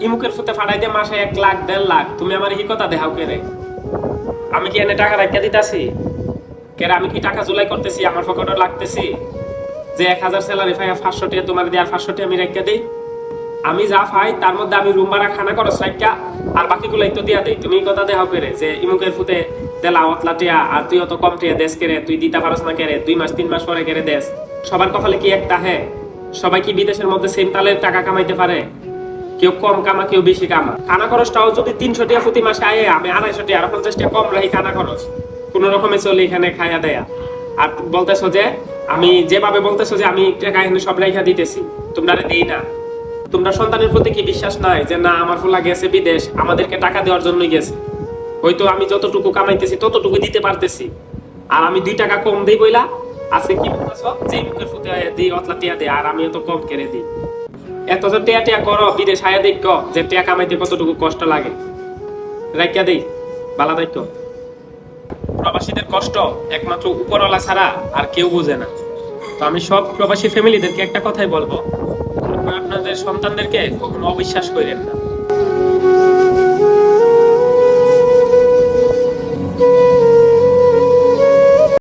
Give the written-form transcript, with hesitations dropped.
ইমুকের ফুতে ফাটাই দিয়ে মাসে 1 লাখ 1.5 লাখ, তুমি আমার এই কথা দেখাও কেরে? আমি কি এনে টাকা রাখিয়া দিতাছি? কেরে আমি কি টাকা জুলাই করতেছি? আমার পকেটে লাগতেছি যে 1000 স্যালারি পাই 500 টাকা তোমার দিয়ে আর 500 টাকা আমি রাখিয়া দিই? আমি যা পাই তার মধ্যে আমি রুম ভাড়া খানা খরচ রাখিয়া আর বাকিগুলাই তো দিয়া দেই। তুমি এই কথা দেখাও কেরে যে ইমুকের ফুতে তেলা অতলা টিয়া আর তুই অত কম টিয়া দেশ কেরে? তুই দিতা পারস না কেরে? 2 মাস 3 মাস পরে কেরে দেশ? সবার কপালে কি একটা? হ্যাঁ, সবাই কি বিদেশের মধ্যে সেম তালের টাকা কামাইতে পারে? কেউ কম কামা, কেউ বেশি কামা। খানা খরচটাও যদি 300 টাকা প্রতি মাসে আয়, আমি 250 টাকা আর 50 টাকা কম রাখি খানা খরচ, কোন রকমে চলে এখানে খাইয়া দেয়া। আর বলতেছো যে আমি যেভাবে বলতেছো যে আমি টাকা এখানে সব রাইখা দিতেছি, তোমরা দেই না। তোমরা সন্তানের প্রতি কি বিশ্বাস নাই যে না আমার ফুলা গেছে বিদেশ আমাদেরকে টাকা দেওয়ার জন্যই গেছে? হয়তো আমি যতটুকু কামাইতেছি ততটুকু দিতে পারতেছি, আর আমি 2 টাকা কম দিই বইলা আজকে কি বলতেছো যে মুখের ফুতে দিই অতলা টিয়া দেয় আর আমি এত কম কেড়ে দিই? এত যে টিয়া টিয়া করো বিদেশ আয়া দেখো যে টিয়া কামাইতে কতটুকু কষ্ট লাগে, রাখিয়া দেই বালা দেখো। প্রবাসীদের কষ্ট একমাত্র উপরওয়ালা ছাড়া আর কেউ বুঝে না। তো আমি সব প্রবাসী ফ্যামিলিদেরকে একটা কথাই বলবো, আপনাদের সন্তানদেরকে কখনো অবিশ্বাস করেন না।